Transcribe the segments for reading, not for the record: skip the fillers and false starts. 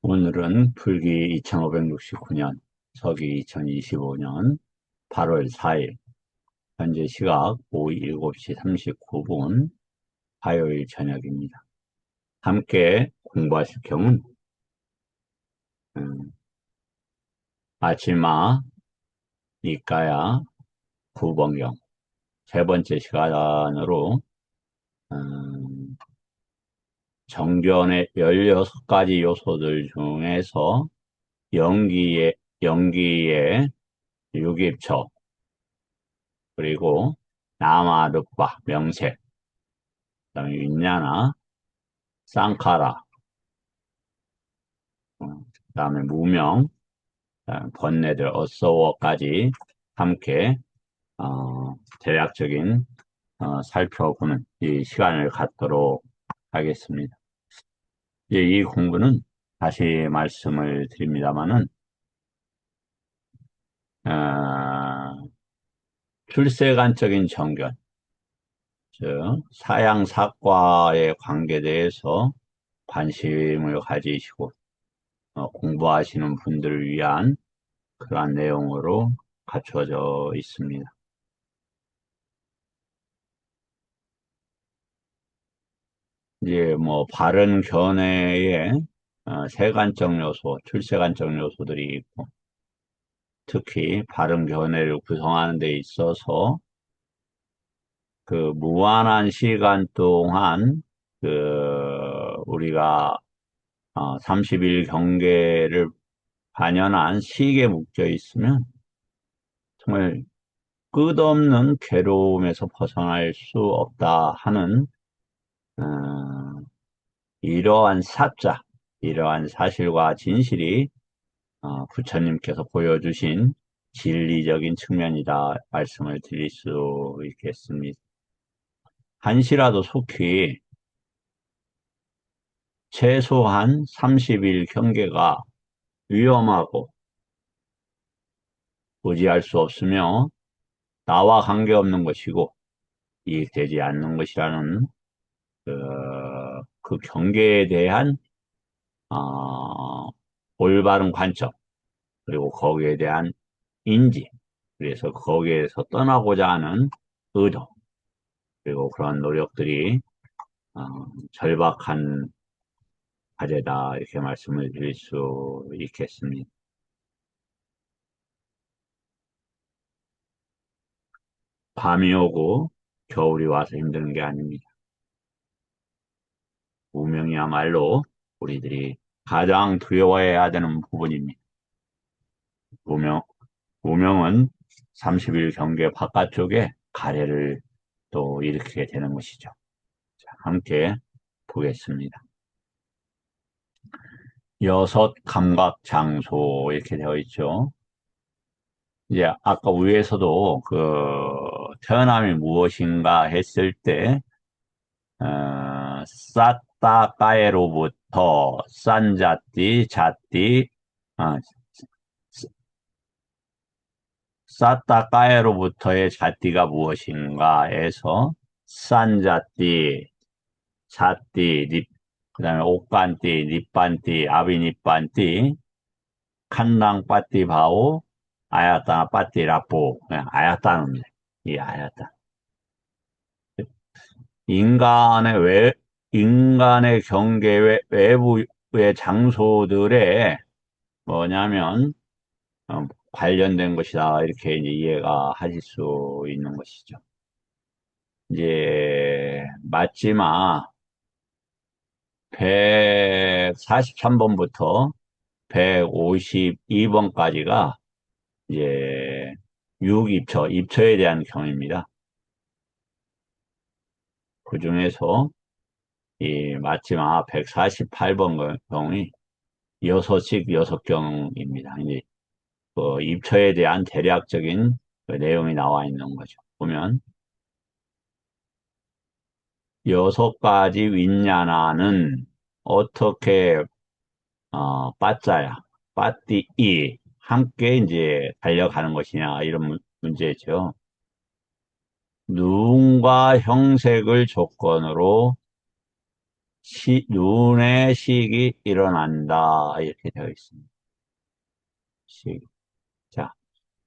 오늘은 풀기 2569년, 서기 2025년 8월 4일, 현재 시각 오후 7시 39분, 화요일 저녁입니다. 함께 공부하실 경우는 아침마, 이과야, 구번경, 세 번째 시간으로 정전의 16가지 요소들 중에서 연기의 유기초, 그리고 나마르파, 명색, 그다음에 윈냐나, 쌍카라, 그다음에 무명, 그다음에 번뇌들, 어서워까지 함께 대략적인 살펴보는 이 시간을 갖도록 하겠습니다. 이제 이 공부는 다시 말씀을 드립니다마는 출세관적인 정견, 즉 사양사과의 관계에 대해서 관심을 가지시고 공부하시는 분들을 위한 그러한 내용으로 갖춰져 있습니다. 이제 뭐 바른 견해의 세관적 요소, 출세관적 요소들이 있고, 특히 바른 견해를 구성하는 데 있어서 그 무한한 시간 동안 우리가 30일 경계를 반연한 식에 묶여 있으면 정말 끝없는 괴로움에서 벗어날 수 없다 하는 어, 이러한 사실과 진실이 부처님께서 보여주신 진리적인 측면이다 말씀을 드릴 수 있겠습니다. 한시라도 속히 최소한 30일 경계가 위험하고 의지할 수 없으며 나와 관계없는 것이고 이익되지 않는 것이라는 그 경계에 대한 올바른 관점, 그리고 거기에 대한 인지, 그래서 거기에서 떠나고자 하는 의도, 그리고 그런 노력들이 어, 절박한 과제다 이렇게 말씀을 드릴 수 있겠습니다. 밤이 오고 겨울이 와서 힘드는 게 아닙니다. 무명이야말로 우리들이 가장 두려워해야 되는 부분입니다. 무명, 무명은 30일 경계 바깥쪽에 가래를 또 일으키게 되는 것이죠. 자, 함께 보겠습니다. 여섯 감각 장소 이렇게 되어 있죠. 이제 아까 위에서도 태어남이 무엇인가 했을 때 사따까에로부터 산자띠, 자띠, 어, 사따까에로부터의 자띠가 무엇인가에서 산자띠, 자띠, 그다음에 옥간띠, 닛반띠, 아비닛반띠, 칸랑빠띠 바오, 아야따나 빠띠 라뽀, 그냥 아야따입니다. 이 아야따. 인간의 인간의 경계 외부의 장소들에 뭐냐면 관련된 것이다 이렇게 이제 이해가 하실 수 있는 것이죠. 이제 맞지마 143번부터 152번까지가 이제 입처에 대한 경우입니다. 그 중에서 이 마지막 148번 경이 여섯 경입니다. 이제 그 입처에 대한 대략적인 그 내용이 나와 있는 거죠. 보면 6가지 윈냐나는 어떻게 빠짜야, 빠띠이 함께 이제 달려가는 것이냐 이런 문제죠. 누군가 형색을 조건으로 눈의 식이 일어난다. 이렇게 되어 있습니다. 식. 자,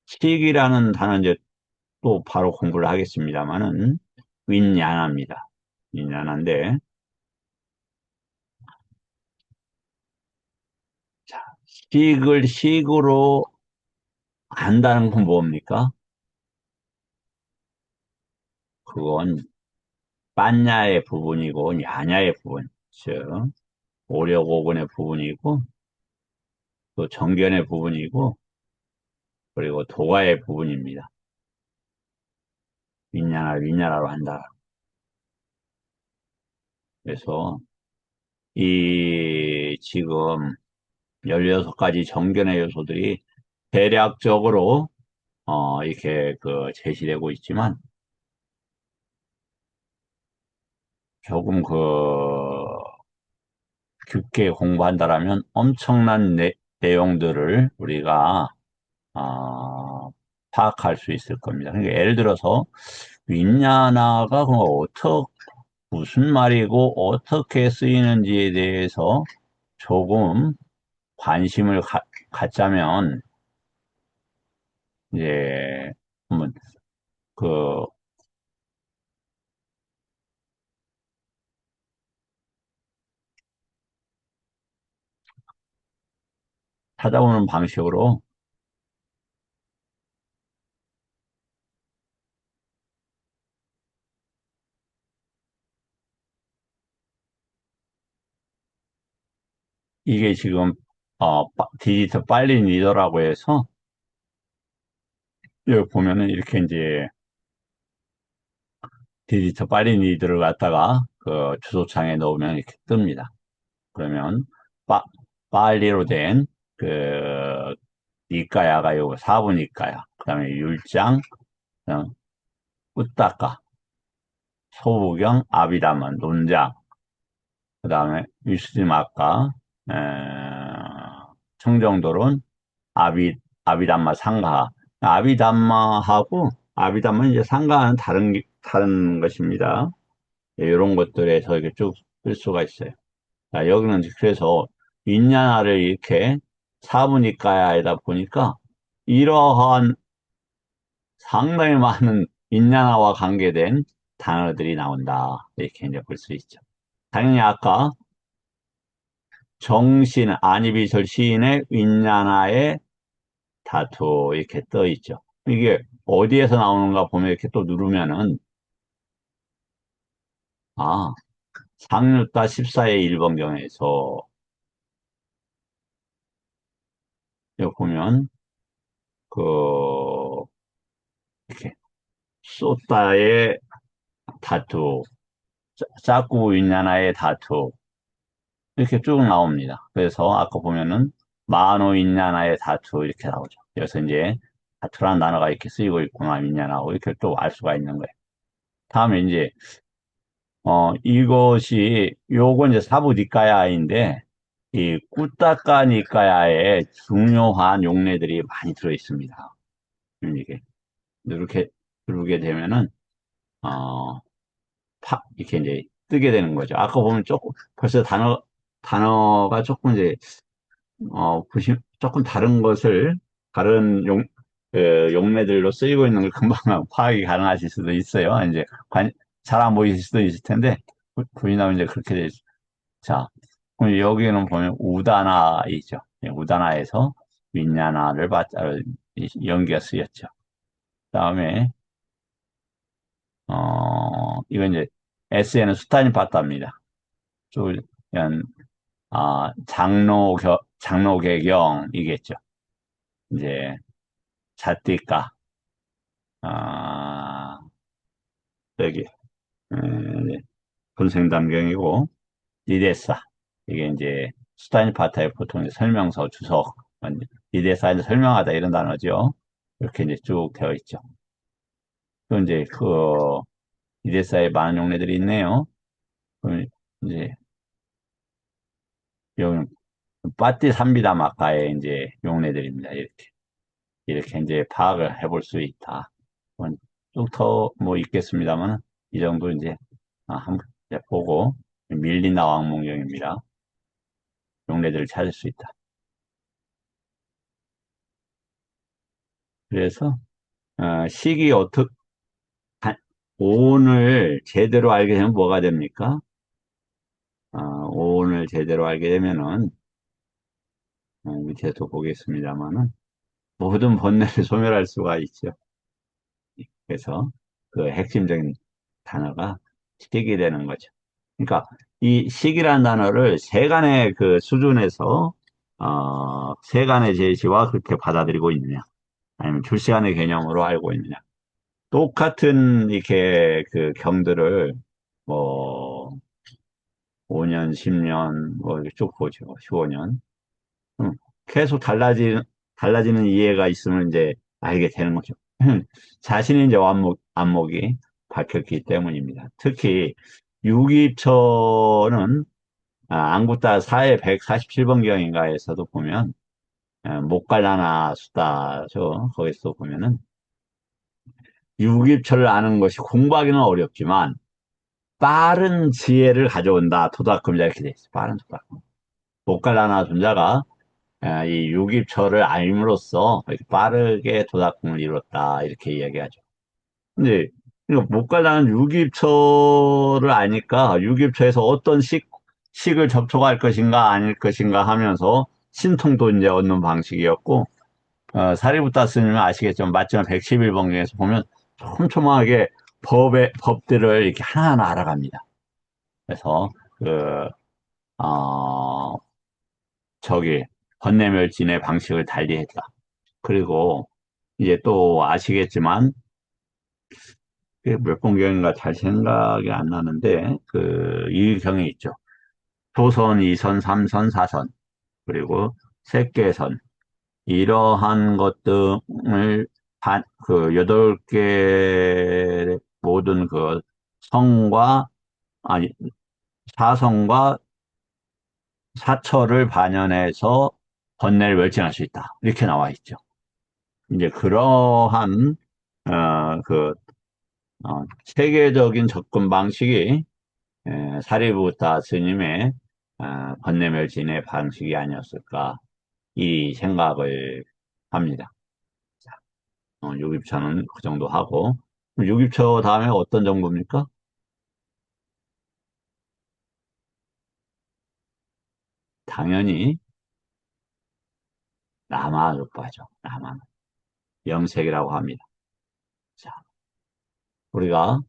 식이라는 단어 이제 또 바로 공부를 하겠습니다만은 윈얀합니다. 윈얀한데, 자, 식을 식으로 한다는 건 뭡니까? 그건 빤야의 부분이고 야냐의 부분, 즉 오려고근의 부분이고 또 정견의 부분이고 그리고 도가의 부분입니다. 윈야나로 한다. 그래서 이 지금 16가지 정견의 요소들이 대략적으로 이렇게 그 제시되고 있지만 조금 그 깊게 공부한다라면 엄청난 내용들을 우리가 파악할 수 있을 겁니다. 그러니까 예를 들어서 윈야나가 그럼 무슨 말이고 어떻게 쓰이는지에 대해서 조금 관심을 갖자면 이제 한번 그 찾아보는 방식으로 이게 지금 디지털 빨리 리더라고 해서 여기 보면은 이렇게 이제 디지털 빨리 리더를 갖다가 그 주소창에 넣으면 이렇게 뜹니다. 그러면 빠, 빨리로 된 그 니까야가 요거 4분 니까야. 그다음에 율장, 그다음 꾸따까, 소부경, 아비담은 논장, 그다음에 위스드마까, 청정도론, 아비담마 상가. 아비담마는 이제 상가는 다른 것입니다. 이런 것들에서 이렇게 쭉 쓸 수가 있어요. 자, 여기는 그래서 윈야나를 이렇게 사부니까야에다 보니까 이러한 상당히 많은 윈야나와 관계된 단어들이 나온다. 이렇게 이제 볼 수 있죠. 당연히 아까 안이비설 시인의 윈야나의 다투 이렇게 떠 있죠. 이게 어디에서 나오는가 보면 이렇게 또 누르면은 아 상류가 14의 1번경에서 여기 보면 그 이렇게 소따의 다투, 짜꾸 윈야나의 다투 이렇게 쭉 나옵니다. 그래서 아까 보면은 마노 윈야나의 다투 이렇게 나오죠. 그래서 이제 다투라는 단어가 이렇게 쓰이고 있구나 윈야나하고 이렇게 또 알 수가 있는 거예요. 다음에 이제 요거 이제 사부 니까야인데 이 꾸따까 니까야에 중요한 용례들이 많이 들어 있습니다. 이게 이렇게 누르게 되면은 어 이렇게 이제 뜨게 되는 거죠. 아까 보면 조금, 벌써 단어가 조금 이제, 조금 다른 것을, 다른 용매들로 쓰이고 있는 걸 금방 파악이 가능하실 수도 있어요. 이제, 잘 안 보이실 수도 있을 텐데, 부인하면 이제 그렇게 되죠. 자, 그럼 여기는 보면 우다나이죠. 예, 우다나에서 윈야나를 연기가 쓰였죠. 다음에, 이건 이제, SN은 수타니 파타입니다. 좀, 약간, 장로개경이겠죠. 이제, 자띠까, 아, 여기, 이제 분생담경이고, 리데사. 이게 이제, 수타니파타의 보통 설명서, 주석, 리데사에 설명하다 이런 단어죠. 이렇게 이제 쭉 되어 있죠. 또 이제 리데사에 많은 용례들이 있네요. 그럼 이제, 여기, 빠띠 삼비다 마카의 이제 용례들입니다. 이렇게 이제 파악을 해볼 수 있다. 좀 더 뭐 있겠습니다만 이 정도 이제 한번 이제 보고 밀린다 왕문경입니다. 용례들을 찾을 수 있다. 그래서 식이 어떻게 오온을 제대로 알게 되면 뭐가 됩니까? 오온을 제대로 알게 되면은 밑에도 보겠습니다만은 모든 번뇌를 소멸할 수가 있죠. 그래서 그 핵심적인 단어가 식이 되는 거죠. 그러니까 이 식이라는 단어를 세간의 그 수준에서 세간의 제시와 그렇게 받아들이고 있느냐, 아니면 출시간의 개념으로 알고 있느냐. 똑같은 이렇게 그 경들을 뭐 5년, 10년 뭐 이렇게 쭉 보죠. 15년. 계속 달라지는 이해가 있으면 이제 알게 되는 거죠. 자신이 이제 안목이 밝혔기 때문입니다. 특히 유기초는 안구따 4의 147번경인가에서도 보면 목갈라나 수다죠. 거기서 보면은 유기초를 아는 것이 공부하기는 어렵지만 빠른 지혜를 가져온다. 도닥금자 이렇게 돼 있어요. 빠른 도닥금. 목갈라나 존자가 이 유기초를 알므로써 이렇게 빠르게 도닥금을 이뤘다. 이렇게 이야기하죠. 근데 목갈라는 유기초를 아니까 유기초에서 어떤 식을 접촉할 것인가 아닐 것인가 하면서 신통도 이제 얻는 방식이었고 사리부타 스님은 아시겠지만 마지막 111번경에서 보면 촘촘하게 법들을 이렇게 하나하나 알아갑니다. 그래서 그 어, 저기 번뇌멸진의 방식을 달리했다. 그리고 이제 또 아시겠지만 몇 번경인가 잘 생각이 안 나는데 그 이 경이 있죠. 조선, 이선, 삼선, 사선 그리고 색계선 이러한 것들을 그 8개 모든 그 성과 아니 사성과 사처를 반영해서 번뇌를 멸진할 수 있다. 이렇게 나와 있죠. 이제 그러한 그 체계적인 접근 방식이 사리부타 스님의 번뇌멸진의 방식이 아니었을까 이 생각을 합니다. 육입처는 그 정도 하고 육입처 다음에 어떤 정보입니까? 당연히 라마루빠죠. 라마 영색이라고 합니다. 자, 우리가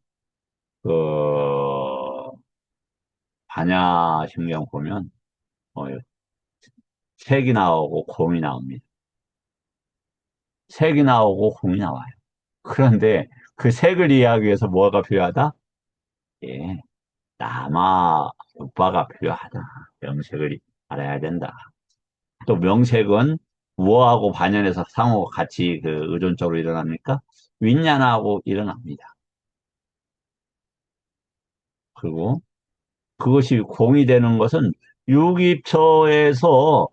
그 반야심경 보면 어, 색이 나오고 곰이 나옵니다. 색이 나오고 곰이 나와요. 그런데 그 색을 이해하기 위해서 뭐가 필요하다? 예, 라마 루빠가 필요하다. 영색을 알아야 된다. 또 명색은 무엇하고 반연해서 상호 같이 그 의존적으로 일어납니까? 윈얀하고 일어납니다. 그리고 그것이 공이 되는 것은 유기처에서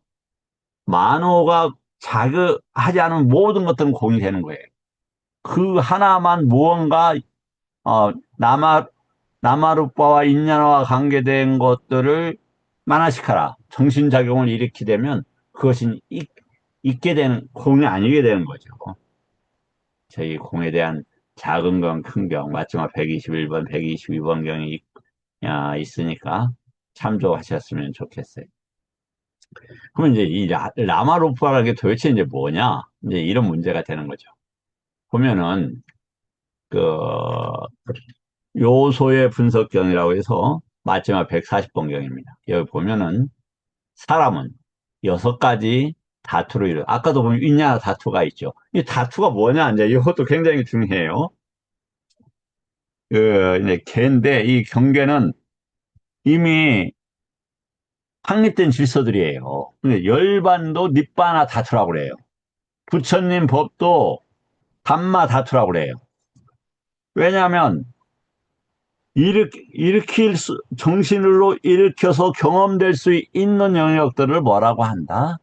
만호가 자극하지 않은 모든 것들은 공이 되는 거예요. 그 하나만 무언가 나마 나마루빠와 인연화와 관계된 것들을 만화시켜라. 정신작용을 일으키게 되면 그것이 있게 되는 공이 아니게 되는 거죠. 저희 공에 대한 작은 경, 큰 경, 마지막 121번, 122번 경이 있으니까 참조하셨으면 좋겠어요. 그러면 이제 이 라마로프라는 게 도대체 이제 뭐냐? 이제 이런 문제가 되는 거죠. 보면은 그 요소의 분석경이라고 해서 마지막 140번 경입니다. 여기 보면은 사람은 6가지 다투로 이루. 아까도 보면 있냐 다투가 있죠. 이 다투가 뭐냐 이제 이것도 굉장히 중요해요. 이제 개인데 이 경계는 이미 확립된 질서들이에요. 근데 열반도 닛바나 다투라고 그래요. 부처님 법도 담마 다투라고 그래요. 왜냐하면 정신으로 일으켜서 경험될 수 있는 영역들을 뭐라고 한다?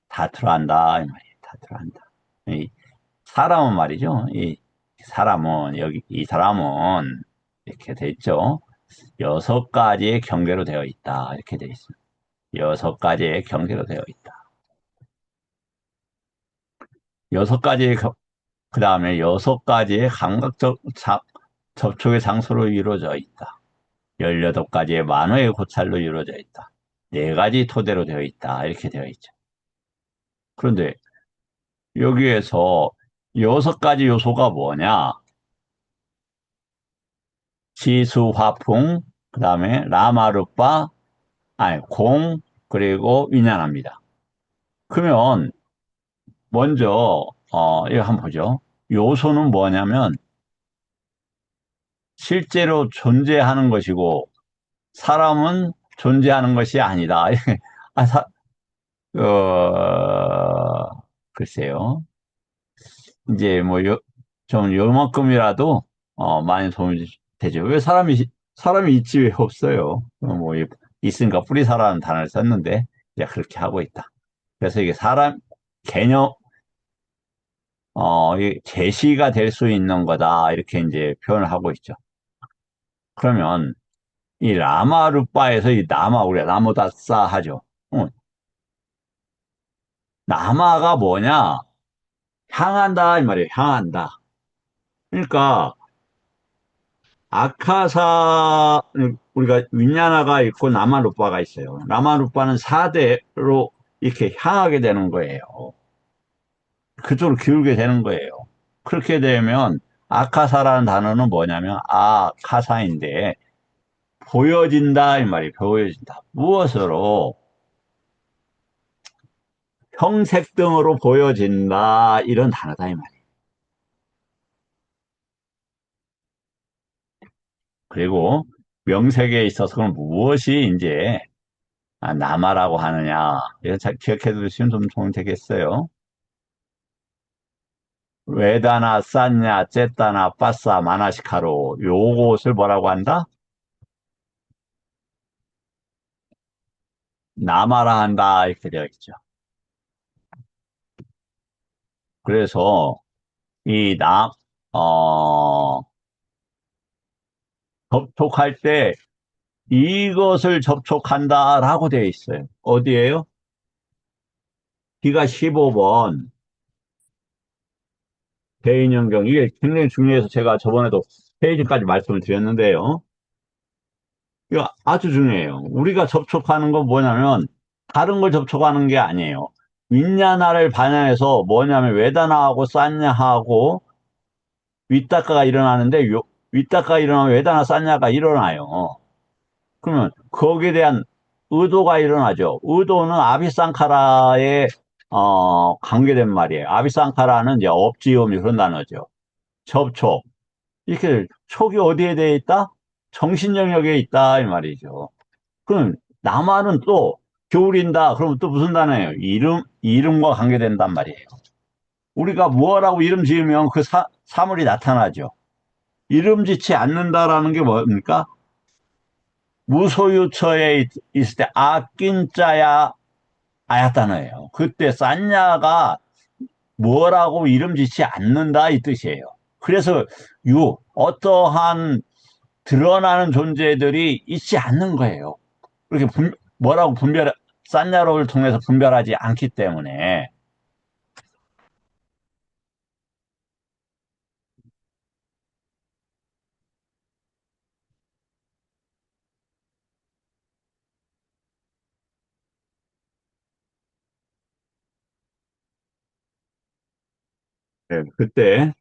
다투라 한다. 이 말이에요. 다투라 한다. 이 사람은 말이죠. 이 사람은 여기 이 사람은 이렇게 돼 있죠. 여섯 가지의 경계로 되어 있다. 이렇게 되어 있습니다. 여섯 가지의 경계로 되어 있다. 여섯 가지의, 그 다음에 여섯 가지의 감각적 접촉의 장소로 이루어져 있다. 18가지의 만호의 고찰로 이루어져 있다. 네 가지 토대로 되어 있다. 이렇게 되어 있죠. 그런데 여기에서 여섯 가지 요소가 뭐냐? 지수, 화풍, 그 다음에 라마루빠, 아니, 공, 그리고 위냐나입니다. 그러면 먼저 이거 한번 보죠. 요소는 뭐냐면 실제로 존재하는 것이고 사람은 존재하는 것이 아니다. 아, 글쎄요. 이제 뭐 좀 요만큼이라도 많이 도움이 되죠. 왜 사람이 있지 왜 없어요? 뭐 있으니까 뿌리사라는 단어를 썼는데 이제 그렇게 하고 있다. 그래서 이게 사람 개념 이 제시가 될 수 있는 거다 이렇게 이제 표현을 하고 있죠. 그러면 이 라마루빠에서 이 나마 우리가 나무다싸 하죠. 나마가 뭐냐? 향한다 이 말이에요. 향한다. 그러니까 아카사 우리가 윈야나가 있고 나마루빠가 있어요. 나마루빠는 4대로 이렇게 향하게 되는 거예요. 그쪽으로 기울게 되는 거예요. 그렇게 되면 아카사라는 단어는 뭐냐면 아카사인데 보여진다 이 말이 보여진다. 무엇으로? 형색 등으로 보여진다 이런 단어다 이 말이에요. 그리고 명색에 있어서는 무엇이 이제 남아라고 하느냐 이거 잘 기억해 두시면 좀 도움이 되겠어요. 외다나 쌌냐 쨌다나 빠싸 마나시카로 요것을 뭐라고 한다? 남아라 한다 이렇게 되어 있죠. 그래서 이 어, 접촉할 때 이것을 접촉한다라고 되어 있어요. 어디에요? D가 15번 대인연경. 이게 굉장히 중요해서 제가 저번에도 페이지까지 말씀을 드렸는데요. 이거 아주 중요해요. 우리가 접촉하는 건 뭐냐면 다른 걸 접촉하는 게 아니에요. 윗냐나를 반영해서 뭐냐면 외다나하고 싼냐하고 윗다가가 일어나는데 윗다가가 일어나면 외다나 싼냐가 일어나요. 그러면 거기에 대한 의도가 일어나죠. 의도는 아비상카라에 관계된 말이에요. 아비상카라는 이제 업지음 그런 단어죠. 접촉. 이렇게 촉이 어디에 대해 있다? 정신 영역에 있다 이 말이죠. 그럼 남한은 또 겨울인다. 그러면 또 무슨 단어예요? 이름과 관계된단 말이에요. 우리가 뭐라고 이름 지으면 그 사물이 나타나죠. 이름 짓지 않는다라는 게 뭡니까? 무소유처에 있을 때 아낀 자야 아야 단어예요. 그때 싼냐가 뭐라고 이름 짓지 않는다 이 뜻이에요. 그래서 어떠한 드러나는 존재들이 있지 않는 거예요. 그렇게 뭐라고 싼냐로를 통해서 분별하지 않기 때문에. 네, 그때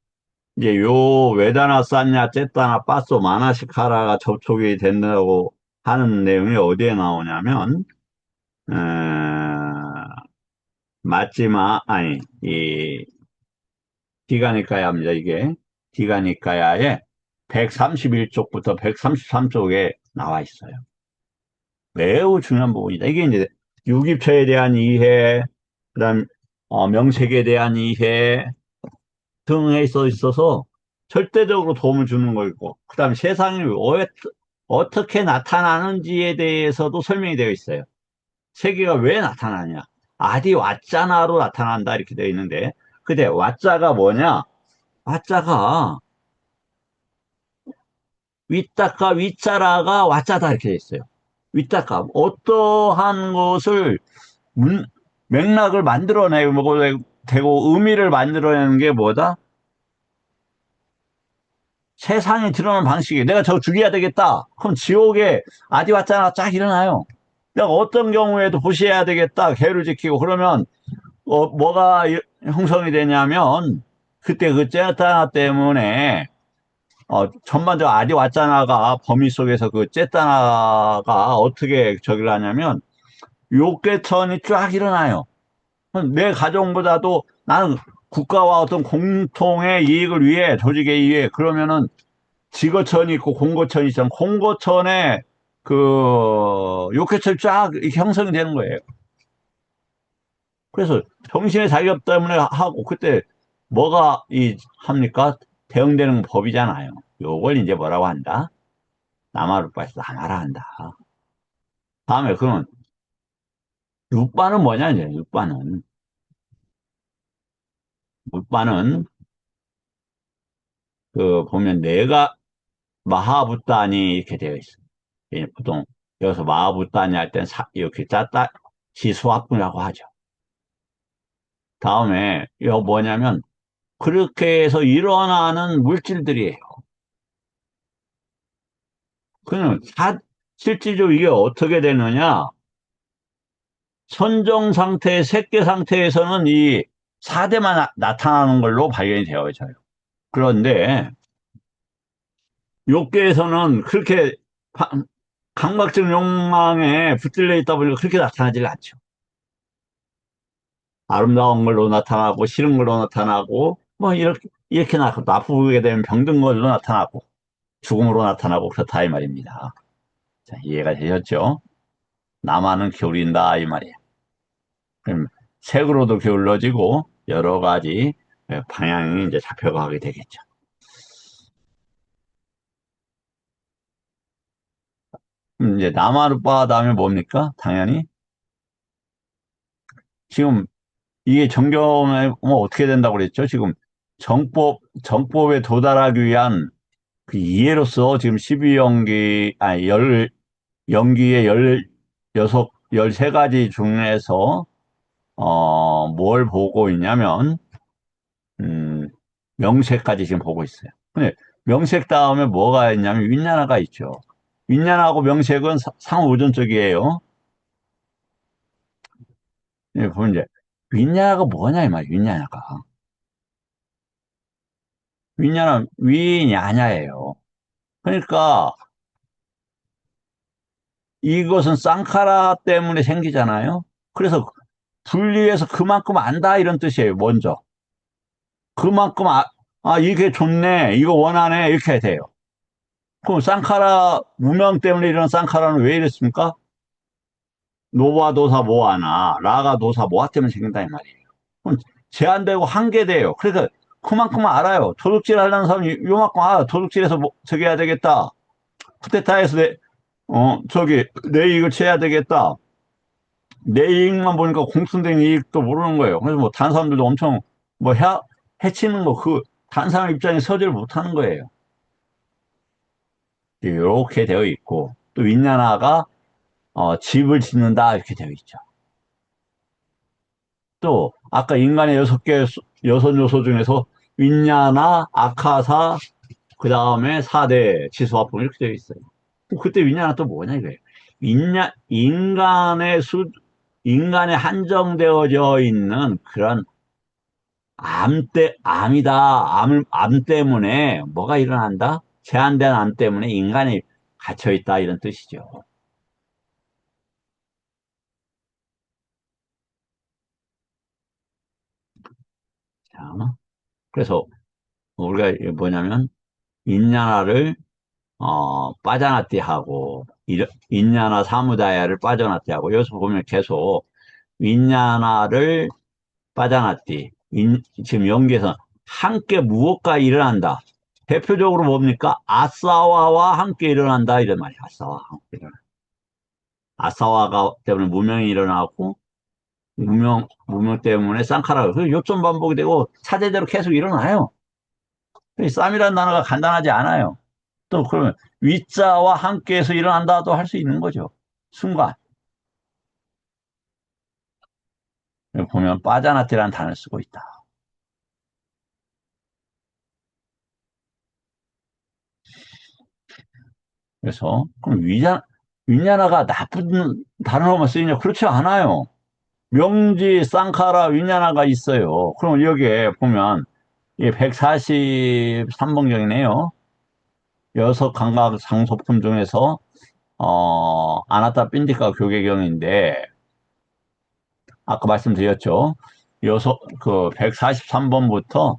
이제 요 외다나 쌌냐 쨌다나 빠쏘 마나시카라가 접촉이 된다고 하는 내용이 어디에 나오냐면 어, 마지막 아니 이 디가니까야입니다. 이게 디가니까야의 131쪽부터 133쪽에 나와 있어요. 매우 중요한 부분이다. 이게 이제 유기처에 대한 이해, 그다음 명색에 대한 이해 등에 있어서 절대적으로 도움을 주는 거고, 그다음 세상이 어떻게 나타나는지에 대해서도 설명이 되어 있어요. 세계가 왜 나타나냐? 아디 왓자나로 나타난다 이렇게 되어 있는데, 근데 왓자가 뭐냐? 왓자가 윗다까 윗자라가 와짜다 이렇게 돼 있어요. 윗다까 어떠한 것을 문- 맥락을 만들어내고 되고 의미를 만들어내는 게 뭐다? 세상에 드러나는 방식이 내가 저 죽여야 되겠다. 그럼 지옥에 아디와짜가 쫙 일어나요. 내가 어떤 경우에도 보셔야 되겠다. 계율을 지키고 그러면 뭐가 형성이 되냐면 그때 그 째따나 때문에 전반적으로 아디와짜나가 범위 속에서 그 째따나가 어떻게 저기를 하냐면 욕개천이 쫙 일어나요. 내 가정보다도 나는 국가와 어떤 공통의 이익을 위해 조직의 이익에 그러면은 지거천이 있고 공거천이 있잖아. 공거천에 그 욕해철 쫙 이렇게 형성이 되는 거예요. 그래서 정신의 자격 때문에 하고 그때 뭐가 합니까? 대응되는 법이잖아요. 요걸 이제 뭐라고 한다? 남아루빠에서 남아라 한다. 다음에 그러면 육바는 뭐냐 이제 육바는 그 보면 내가 마하붓단이 이렇게 되어 있어요. 보통 여기서 마하붓단이 할 때는 이렇게 짰다 시수학분이라고 하죠. 다음에 이거 뭐냐면 그렇게 해서 일어나는 물질들이에요. 그러면 실질적으로 이게 어떻게 되느냐? 선정 상태, 색계 상태에서는 이 4대만 나타나는 걸로 발견이 되어져요. 그런데 욕계에서는 그렇게 감각적 욕망에 붙들려 있다 보니까 그렇게 나타나질 않죠. 아름다운 걸로 나타나고 싫은 걸로 나타나고 뭐 이렇게 나쁘게 되면 병든 걸로 나타나고 죽음으로 나타나고 그렇다 이 말입니다. 자, 이해가 되셨죠? 나만은 기울인다 이 말이에요. 그럼 색으로도 기울어지고 여러 가지 방향이 이제 잡혀가게 되겠죠. 이제 나마루파 다음에 뭡니까? 당연히 지금 이게 정경에 뭐 어떻게 된다고 그랬죠? 지금 정법에 도달하기 위한 그 이해로서 지금 12연기, 아니, 연기의 16, 13가지 중에서, 뭘 보고 있냐면, 음, 명색까지 지금 보고 있어요. 근데 명색 다음에 뭐가 있냐면 윈냐나가 있죠. 윈냐나하고 명색은 상호우존적이에요. 예, 보면 이제 윈냐나가 뭐냐 이 말이에요. 윈냐나가. 윈냐나 위냐냐예요. 그러니까 이것은 쌍카라 때문에 생기잖아요. 그래서 분리해서 그만큼 안다 이런 뜻이에요. 먼저. 그만큼 이게 좋네. 이거 원하네. 이렇게 돼요. 그럼 쌍카라 무명 때문에 이런 쌍카라는 왜 이랬습니까? 노바 도사 모아나 라가 도사 모아 때문에 생긴다 이 말이에요. 그럼 제한되고 한계돼요. 그래서 그만큼 알아요. 도둑질 하려는 사람이 요만큼 도둑질해서 저기 해야 되겠다. 쿠데타에서 내 이익을 취해야 되겠다. 내 이익만 보니까 공통된 이익도 모르는 거예요. 그래서 뭐 다른 사람들도 엄청 뭐 해치는 거 다른 사람 입장에 서지를 못하는 거예요. 이렇게 되어 있고 또 윈나나가 집을 짓는다 이렇게 되어 있죠. 또 아까 인간의 6개 6요소 중에서 윈냐나, 아카사, 그 다음에 4대 지수화풍 이렇게 되어 있어요. 그때 윈냐나 또 뭐냐 이거예요. 인간의 인간에 한정되어져 있는 그런 암 때문에 뭐가 일어난다? 제한된 암 때문에 인간이 갇혀있다 이런 뜻이죠. 자, 그래서 우리가 뭐냐면 인야나를 빠져나띠 하고 인야나 사무다야를 빠져나띠 하고 여기서 보면 계속 인야나를 빠져나띠 지금 연기에서 함께 무엇가 일어난다. 대표적으로 뭡니까? 아싸와와 함께 일어난다 이런 말이야. 아싸와 함께 일어난다. 아싸와가 때문에 무명이 일어나고 무명 때문에 쌍카라가 그 요점 반복이 되고 차제대로 계속 일어나요. 쌈이라는 단어가 간단하지 않아요. 또 그러면 위자와 함께해서 일어난다도 할 수 있는 거죠. 순간. 여기 보면 빠자나티라는 단어를 쓰고 있다. 그래서 그럼 위냐나가 나쁜 단어로만 쓰이냐? 그렇지 않아요. 명지, 쌍카라, 위냐나가 있어요. 그럼 여기에 보면 이게 143번경이네요. 여섯 감각 상소품 중에서 아나타 빈디카 교계경인데 아까 말씀드렸죠. 여섯 그 143번부터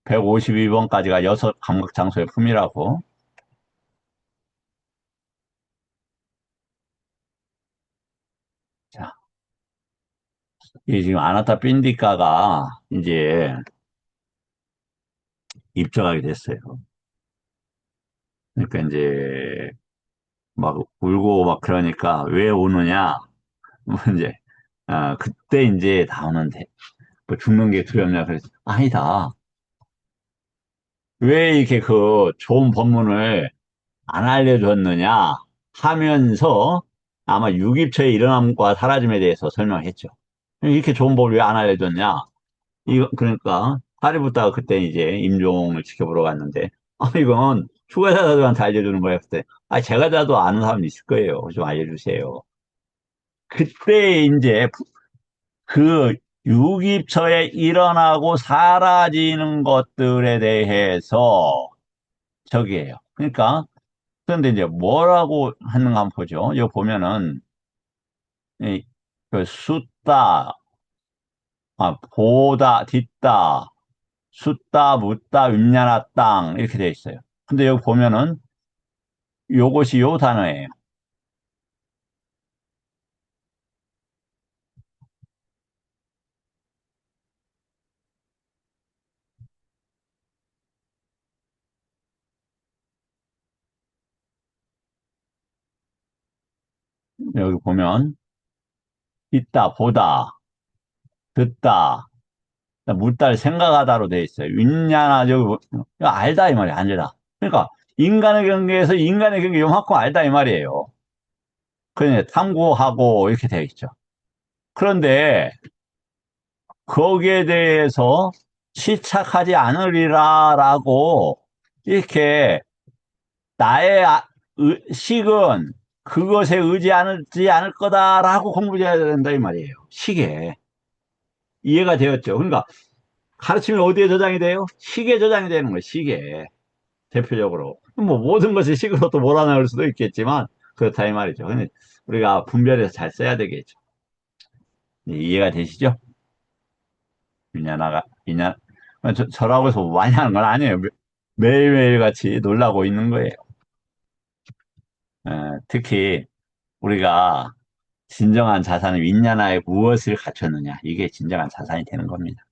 152번까지가 여섯 감각 장소의 품이라고. 자, 이 지금 아나타 빈디카가 이제 입적하게 됐어요. 그러니까 이제 막 울고 막 그러니까 왜 우느냐? 뭐 이제 그때 이제 나오는데 뭐 죽는 게 두렵냐? 그래서 아니다. 왜 이렇게 그 좋은 법문을 안 알려줬느냐 하면서 아마 유깁처의 일어남과 사라짐에 대해서 설명했죠. 이렇게 좋은 법을 왜 안 알려줬냐? 이거 그러니까 하리부타가 그때 이제 임종을 지켜보러 갔는데 이건 추가자들한테 알려주는 거야. 그때 제가 자도 아는 사람 있을 거예요. 좀 알려주세요. 그때 이제 그 유깁처에 일어나고 사라지는 것들에 대해서 저기예요. 그러니까 그런데 이제 뭐라고 하는가 한번 보죠. 여기 보면은 이, 그 숫다, 보다, 딛다, 숫다, 묻다, 윈냐나 땅 이렇게 돼 있어요. 근데 여기 보면은 요것이 요 단어예요. 여기 보면 있다, 보다, 듣다, 묻다를 생각하다로 돼 있어요. 윈냐나 여기 이거 알다 이 말이야, 알다. 그러니까 인간의 경계에서 인간의 경계 요만큼 알다 이 말이에요. 그냥 탐구하고 이렇게 되어 있죠. 그런데 거기에 대해서 시착하지 않으리라라고 이렇게 나의 식은 그것에 의지하지 않을 거다라고 공부해야 된다 이 말이에요. 식에 이해가 되었죠. 그러니까 가르침이 어디에 저장이 돼요? 식에 저장이 되는 거예요. 식에 대표적으로 뭐 모든 것이 식으로 또 몰아넣을 수도 있겠지만 그렇다 이 말이죠. 근데 우리가 분별해서 잘 써야 되겠죠. 이해가 되시죠? 유냐나가 유냐 저라고 해서 뭐 많이 하는 건 아니에요. 매일매일 같이 놀라고 있는 거예요. 특히 우리가 진정한 자산은 윈냐나에 무엇을 갖췄느냐 이게 진정한 자산이 되는 겁니다.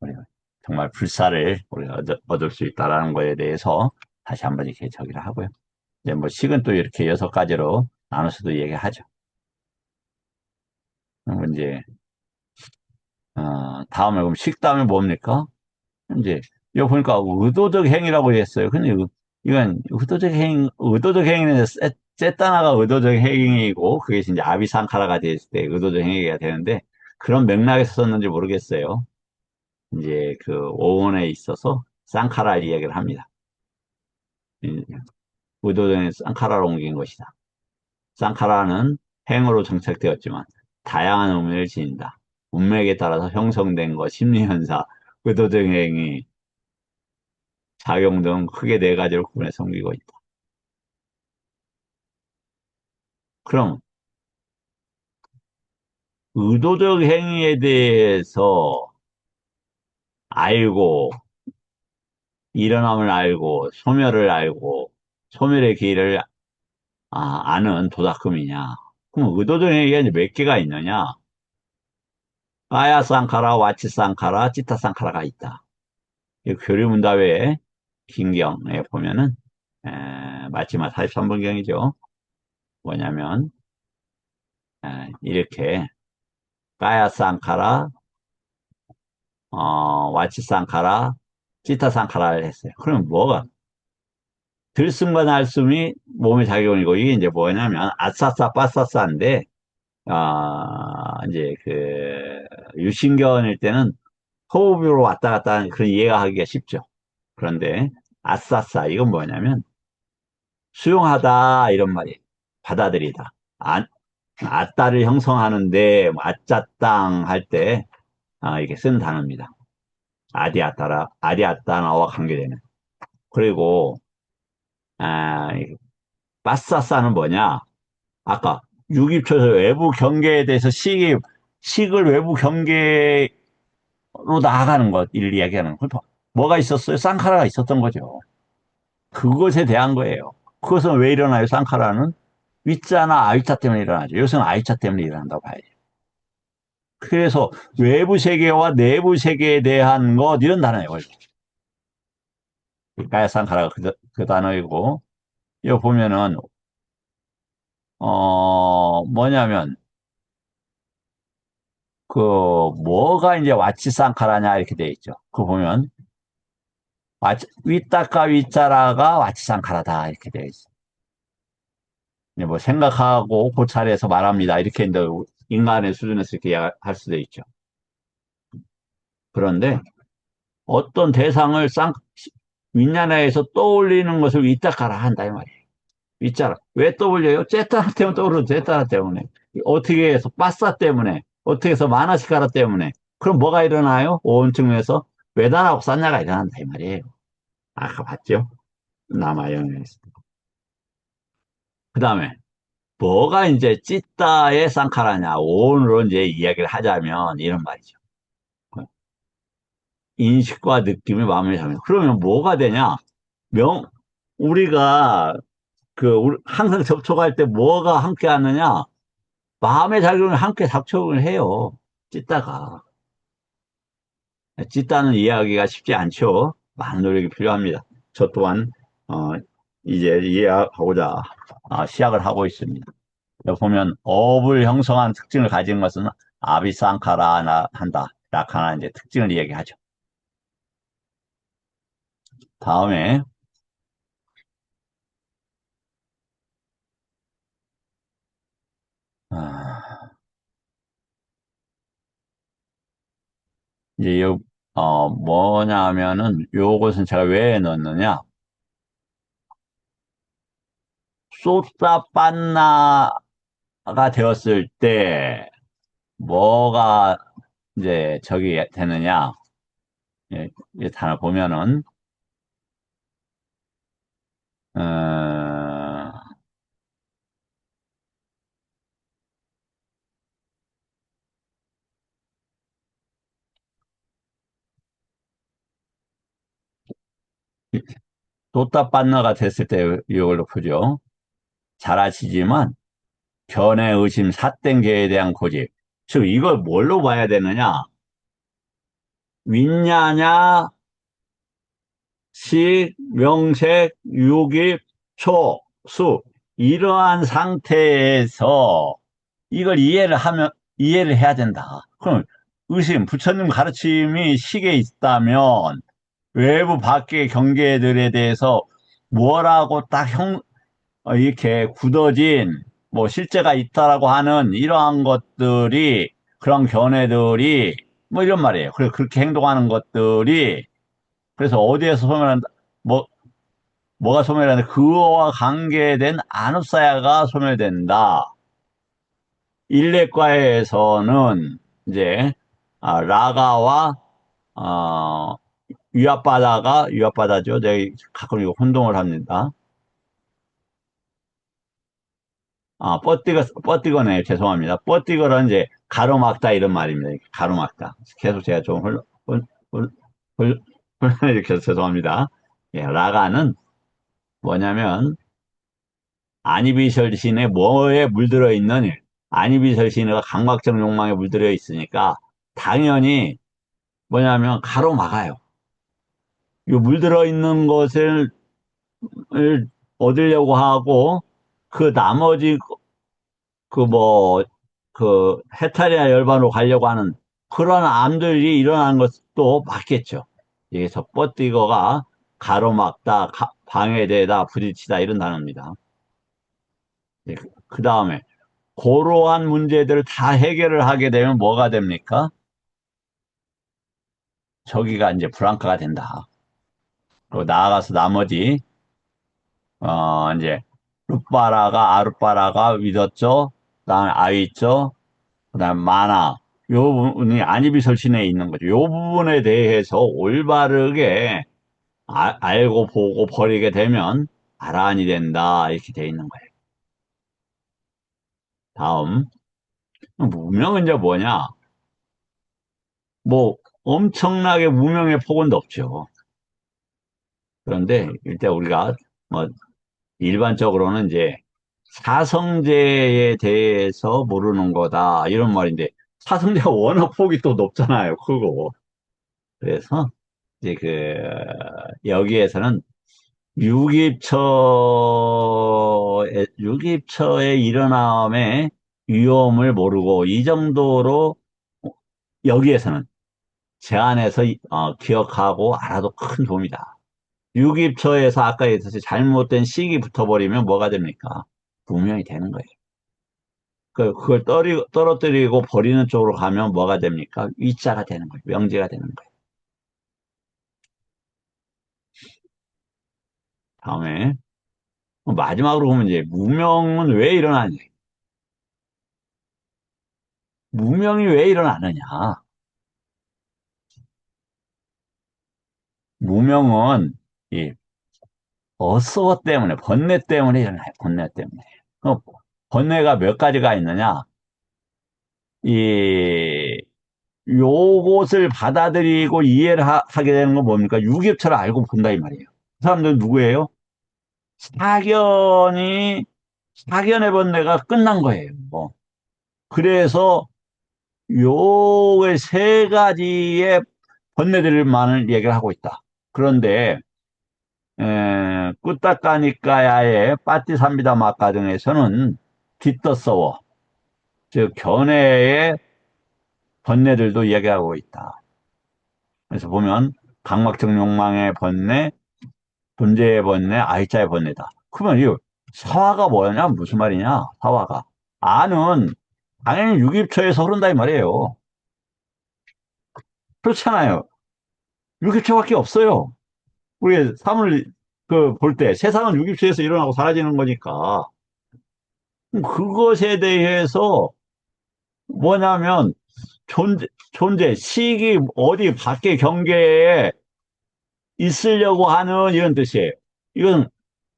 우리가 정말 불사를 우리가 얻을 수 있다라는 거에 대해서 다시 한번 이렇게 저기를 하고요. 이제 뭐 식은 또 이렇게 여섯 가지로 나눠서도 얘기하죠. 그럼 이제 다음에 그럼 식다음에 뭡니까? 이제 여기 보니까 의도적 행위라고 했어요. 근데 이건 의도적 행위는 세타나가 의도적 행위이고 그게 이제 아비상카라가 됐을 때 의도적 행위가 되는데 그런 맥락에서 썼는지 모르겠어요. 이제 그 오원에 있어서 쌍카라 이야기를 합니다. 의도적 행위 쌍카라로 옮긴 것이다. 쌍카라는 행으로 정착되었지만 다양한 의미를 지닌다. 문맥에 따라서 형성된 것, 심리현상, 의도적 행위, 작용 등 크게 네 가지로 구분해 섬기고 있다. 그럼 의도적 행위에 대해서 알고 일어남을 알고 소멸을 알고 소멸의 기회를 아는 도다금이냐? 그럼 의도적 행위가 이제 몇 개가 있느냐? 까야 쌍카라, 와치 쌍카라, 찌타 쌍카라가 있다. 이 교리문답의 긴경에 보면은 마지막 43번경이죠. 뭐냐면 이렇게 까야 쌍카라, 와치 쌍카라, 지타산카라를 했어요. 그럼 뭐가? 들숨과 날숨이 몸의 작용이고, 이게 이제 뭐냐면, 아싸싸, 빠싸싸인데, 이제 유신견일 때는 호흡으로 왔다 갔다 하는 그런 이해가 하기가 쉽죠. 그런데, 아싸싸, 이건 뭐냐면, 수용하다, 이런 말이에요. 받아들이다. 아따를 형성하는데, 뭐 아짜땅 할 때, 이렇게 쓰는 단어입니다. 아디아따나와 관계되는. 그리고, 이 빠싸싸는 뭐냐? 아까 유기초소 외부 경계에 대해서 식을 외부 경계로 나아가는 것을 이야기하는 거죠. 뭐가 있었어요? 쌍카라가 있었던 거죠. 그것에 대한 거예요. 그것은 왜 일어나요? 쌍카라는 위자나 아위자 때문에 일어나죠. 요새는 아위자 때문에 일어난다고 봐야죠. 그래서 외부 세계와 내부 세계에 대한 것 이런 단어예요. 가야 쌍카라가 그 단어이고, 여기 보면은 뭐냐면 그 뭐가 이제 와치상카라냐 이렇게 돼 있죠. 그 보면 위따까 위자라가 와치상카라다 이렇게 돼 있어. 이제 뭐 생각하고 고찰해서 말합니다. 이렇게 이제 인간의 수준에서 이렇게 할 수도 있죠. 그런데 어떤 대상을 윗나라에서 떠올리는 것을 위따까라 한다 이 말이에요. 위자라. 왜 떠올려요? 제타라 때문에 떠오르죠. 제타라 때문에. 어떻게 해서 빠싸 때문에 어떻게 해서 마나시카라 때문에 그럼 뭐가 일어나요? 온 측면에서 외단하고 싼냐가 일어난다 이 말이에요. 아까 봤죠? 남아영에서. 그 다음에 뭐가 이제 찌따의 쌍카라냐 오늘로 이제 이야기를 하자면 이런 말이죠. 인식과 느낌이 마음을 잡는. 그러면 뭐가 되냐? 우리가 항상 접촉할 때 뭐가 함께 하느냐? 마음의 작용을 함께 작용을 해요. 찢다가. 찢다는 이해하기가 쉽지 않죠. 많은 노력이 필요합니다. 저 또한, 어, 이제 이해하고자 시작을 하고 있습니다. 여기 보면 업을 형성한 특징을 가진 것은 아비상카라나 한다. 라카나 이제 특징을 이야기하죠. 다음에, 아, 이제 뭐냐면은 요것은 제가 왜 넣느냐. 소타빤나가 되었을 때 뭐가 이제 저기 되느냐. 예, 이 단어 보면은 어, 소타빤나가 됐을 때 이걸로 푸죠. 잘 아시지만 견해 의심 사땡계에 대한 고집. 즉 이걸 뭘로 봐야 되느냐? 윈냐냐 식, 명색, 유기, 초, 수 이러한 상태에서 이걸 이해를 해야 된다. 그럼 부처님 가르침이 식에 있다면 외부 밖의 경계들에 대해서 뭐라고 이렇게 굳어진 뭐 실제가 있다라고 하는 이러한 것들이 그런 견해들이 뭐 이런 말이에요. 그래서 그렇게 행동하는 것들이 그래서 어디에서 뭐 뭐가 소멸한다? 그거와 관계된 아누사야가 소멸된다. 일례과에서는 이제 라가와 어, 위압바다죠. 내가 가끔 이거 혼동을 합니다. 뻗디거네. 죄송합니다. 뻗디거는 이제 가로막다 이런 말입니다. 가로막다. 계속 제가 좀 이렇게 죄송합니다. 예, 라가는 뭐냐면 아니비설신에 뭐에 물들어 있는 아니비설신가 강박적 욕망에 물들어 있으니까 당연히 뭐냐면 가로막아요. 이 물들어 있는 것을 얻으려고 하고 그 나머지 그 뭐 해탈이나 열반으로 가려고 하는 그런 암들이 일어나는 것도 맞겠죠. 여기서 뻗디거가 가로막다, 방해되다, 부딪히다 이런 단어입니다. 그 다음에 고러한 문제들을 다 해결을 하게 되면 뭐가 됩니까? 저기가 이제 불안카가 된다. 그리고 나아가서 나머지 이제 룻바라가 아룻바라가 위덧죠. 그다음에 아위죠. 그다음 마나 요 부분이 안이비설신에 있는 거죠. 요 부분에 대해서 올바르게 알고 보고 버리게 되면 아란이 된다 이렇게 돼 있는 거예요. 다음 무명은 이제 뭐냐? 뭐 엄청나게 무명의 폭언도 없죠. 그런데 일단 우리가 뭐 일반적으로는 이제 사성제에 대해서 모르는 거다 이런 말인데 사성제가 워낙 폭이 또 높잖아요. 크고. 그래서 이제 여기에서는 유깁처의 일어남의 위험을 모르고 이 정도로 여기에서는 제안해서 기억하고 알아도 큰 도움이다. 유깁처에서 아까 얘기했듯이 잘못된 식이 붙어버리면 뭐가 됩니까? 분명히 되는 거예요. 그걸 떨어뜨리고 버리는 쪽으로 가면 뭐가 됩니까? 위자가 되는 거예요. 명제가 되는 거예요. 다음에 마지막으로 보면 이제 무명은 왜 일어나냐? 무명이 왜 일어나느냐? 무명은 이 어서 때문에 번뇌 때문에 일어나요. 번뇌 때문에. 어, 번뇌가 몇 가지가 있느냐? 이 요것을 받아들이고 이해를 하게 되는 건 뭡니까? 유격처를 알고 본다 이 말이에요. 그 사람들은 누구예요? 사견이 사견의 번뇌가 끝난 거예요. 그래서 요의 세 가지의 번뇌들만을 얘기를 하고 있다. 그런데 꾸따까니까야의 빠띠삼비다 마가 등에서는 뒷더서워 즉 견해의 번뇌들도 이야기하고 있다. 그래서 보면 강막적 욕망의 번뇌, 존재의 번뇌, 아이자의 번뇌다. 그러면 이 사화가 뭐냐? 무슨 말이냐? 사화가 아는 당연히 유깁처에서 흐른다 이 말이에요. 그렇잖아요. 유깁처밖에 없어요. 우리 사물 볼 때 세상은 유깁처에서 일어나고 사라지는 거니까 그것에 대해서 뭐냐면 존재, 식이 어디 밖의 경계에 있으려고 하는 이런 뜻이에요. 이건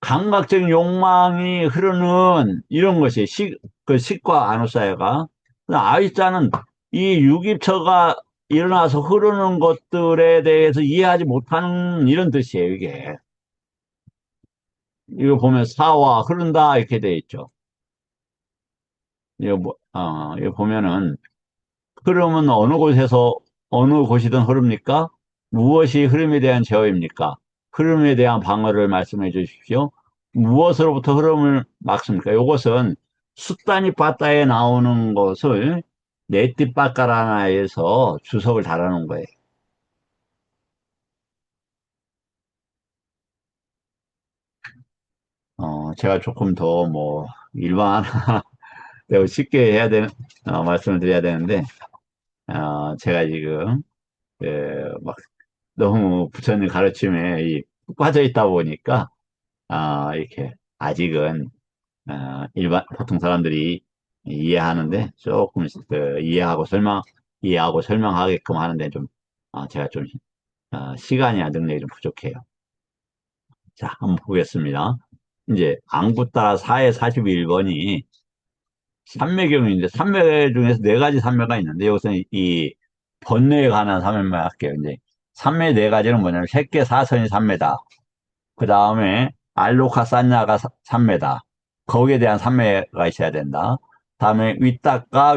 감각적인 욕망이 흐르는 이런 것이 식과 아노사야가. 아이자는 이 유깁처가 일어나서 흐르는 것들에 대해서 이해하지 못하는 이런 뜻이에요, 이게. 이거 보면 사와 흐른다 이렇게 돼 있죠. 이거 보면은 흐름은 어느 곳이든 흐릅니까? 무엇이 흐름에 대한 제어입니까? 흐름에 대한 방어를 말씀해 주십시오. 무엇으로부터 흐름을 막습니까? 이것은 수다니 빠따에 나오는 것을 네띠빠까라나에서 주석을 달아놓은 거예요. 제가 조금 더 일반, 내가 쉽게 해야 되는, 말씀을 드려야 되는데, 제가 지금, 막 너무 부처님 가르침에 푹 빠져 있다 보니까, 이렇게 아직은 보통 사람들이 이해하는데 조금 이해하고 설명하게끔 하는데 좀 제가 좀 시간이나 능력이 좀 부족해요. 자, 한번 보겠습니다. 이제 안구 따라 4의 41번이 삼매경인데 삼매 중에서 네 가지 삼매가 있는데 여기서는 이 번뇌에 관한 삼매만 할게요. 이제 삼매 네 가지는 뭐냐면 색계 사선이 삼매다. 그 다음에 알로카 산냐가 삼매다. 거기에 대한 삼매가 있어야 된다. 다음에 윗닦가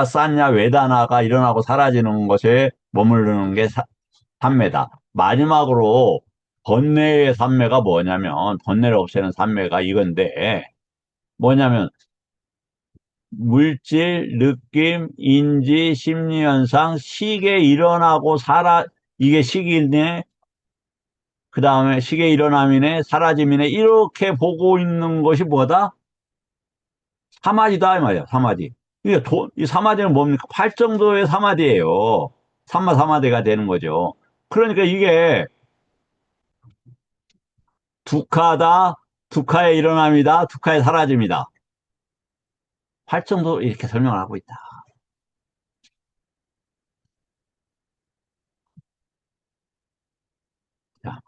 산냐 외다나가 일어나고 사라지는 것에 머무르는 게 삼매다. 마지막으로 번뇌의 삼매가 뭐냐면 번뇌를 없애는 삼매가 이건데 뭐냐면 물질, 느낌, 인지, 심리현상, 시계 일어나고 이게 시기네, 그 다음에 시계 일어남이네, 사라짐이네, 이렇게 보고 있는 것이 뭐다? 사마디다, 이 말이야, 사마디. 이 사마디는 뭡니까? 팔정도의 사마디예요. 삼마사마디가 되는 거죠. 그러니까 이게 두카다, 두카의 일어남이다, 두카의 사라짐이다. 팔정도 이렇게 설명을 하고 있다. 자,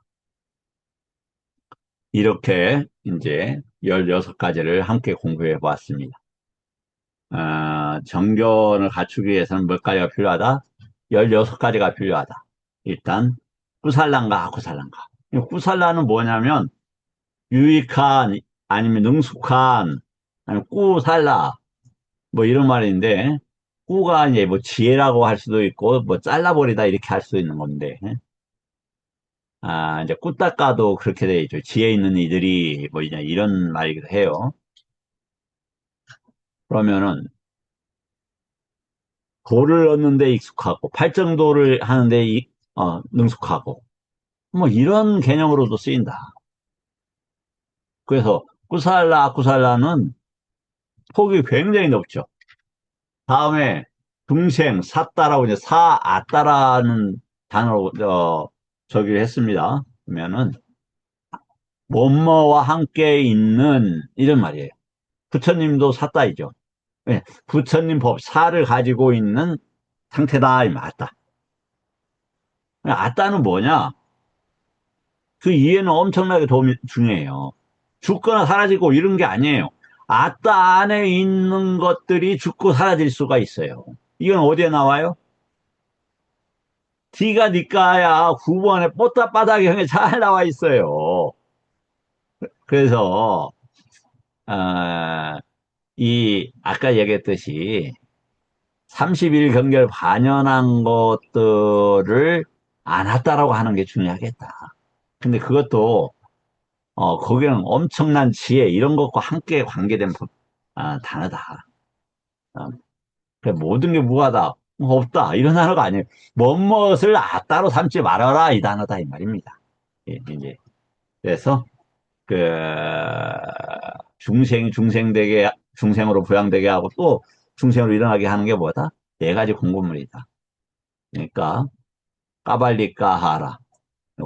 이렇게 이제 16가지를 함께 공부해 보았습니다. 정견을 갖추기 위해서는 몇 가지가 필요하다? 16가지가 필요하다. 일단, 꾸살란가, 구살란가. 이 꾸살라는 뭐냐면, 유익한, 아니면 능숙한, 아니면 꾸살라, 뭐 이런 말인데, 꾸가 이제 뭐 지혜라고 할 수도 있고, 뭐 잘라버리다 이렇게 할 수도 있는 건데, 이제 꾸닦아도 그렇게 돼 있죠. 지혜 있는 이들이, 뭐 이제 이런 말이기도 해요. 그러면은, 도를 얻는데 익숙하고, 팔정도를 하는데 능숙하고, 뭐 이런 개념으로도 쓰인다. 그래서 꾸살라, 아쿠살라는 폭이 굉장히 넓죠. 다음에 중생, 사따라고 이제 사아따라는 단어로 저기를 했습니다. 그러면은 뭐뭐와 함께 있는 이런 말이에요. 부처님도 사따이죠. 예, 부처님 법 사를 가지고 있는 상태다 이 맞다. 아따는 뭐냐? 그 이해는 엄청나게 도움이 중요해요. 죽거나 사라지고 이런 게 아니에요. 아따 안에 있는 것들이 죽고 사라질 수가 있어요. 이건 어디에 나와요? D가 니까야 9번에 뽀따바닥에 잘 나와 있어요. 그래서 아까 얘기했듯이 30일 경계를 반영한 것들을 안 왔다라고 하는 게 중요하겠다. 근데 그것도 거기는 엄청난 지혜 이런 것과 함께 관계된 단어다. 어, 그 모든 게 무하다, 없다 이런 단어가 아니에요. 뭐뭇을 따로 삼지 말아라 이 단어다 이 말입니다. 예, 이제 그래서 그 중생으로 부양되게 하고 또 중생으로 일어나게 하는 게 뭐다? 네 가지 공부물이다. 그러니까 까발리까하라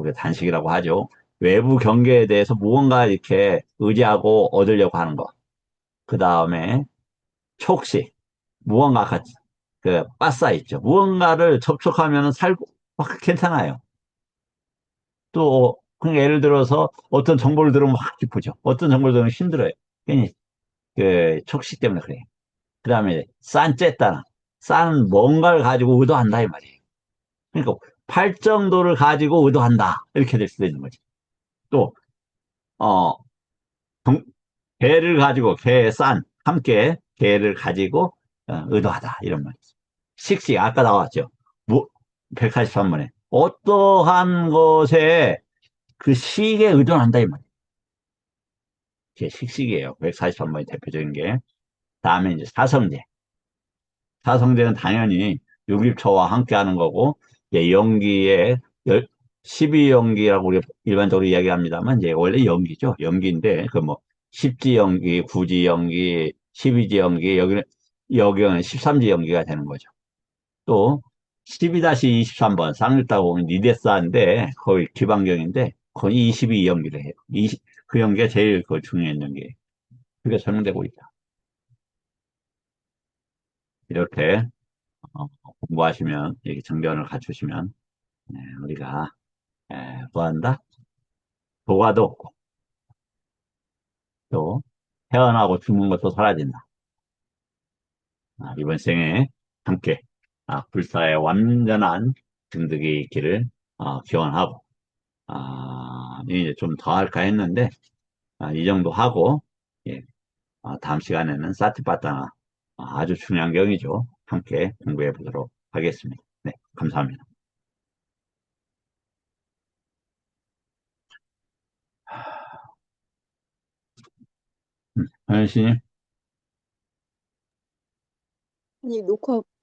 이게 단식이라고 하죠. 외부 경계에 대해서 무언가 이렇게 의지하고 얻으려고 하는 것. 그 다음에 촉식, 무언가 같이, 빠싸 있죠. 무언가를 접촉하면 살고, 막 괜찮아요. 또, 그냥 예를 들어서 어떤 정보를 들으면 확 기쁘죠. 어떤 정보를 들으면 힘들어요. 괜히, 촉식 때문에 그래요. 그 다음에, 싼 싼 뭔가를 가지고 의도한다, 이 말이에요. 그러니까, 팔정도를 가지고 의도한다. 이렇게 될 수도 있는 거지. 또, 어, 정- 개를 가지고, 함께 개를 가지고, 의도하다. 이런 말이죠. 식식, 아까 나왔죠. 뭐, 143번에. 어떠한 것에 그 식에 의존한다, 이 말이에요. 이게 식식이에요. 143번이 대표적인 게. 다음에 이제 사성제. 사성제는 당연히 육입처와 함께 하는 거고, 예, 연기에 12연기라고 우리 일반적으로 이야기합니다만, 이제 원래 연기죠. 연기인데, 그 뭐, 10지 연기, 9지 연기, 12지 연기, 여기는 13지 연기가 되는 거죠. 또 12-23번 쌍욕다고 보면 니데스인데 거의 기반경인데 거의 22 연기를 해요. 그 연기가 제일 그 중요한 연기예요. 그게 설명되고 있다. 이렇게 어, 공부하시면 이렇게 정견을 갖추시면 우리가 뭐 한다? 도가도 없고 또 태어나고 죽는 것도 사라진다. 이번 생에 함께 불사의 완전한 증득이 있기를 기원하고 이제 좀 더 할까 했는데 이 정도 하고 예, 다음 시간에는 사티파타나 아주 중요한 경이죠. 함께 공부해 보도록 하겠습니다. 네, 감사합니다. 현신 아니, 녹화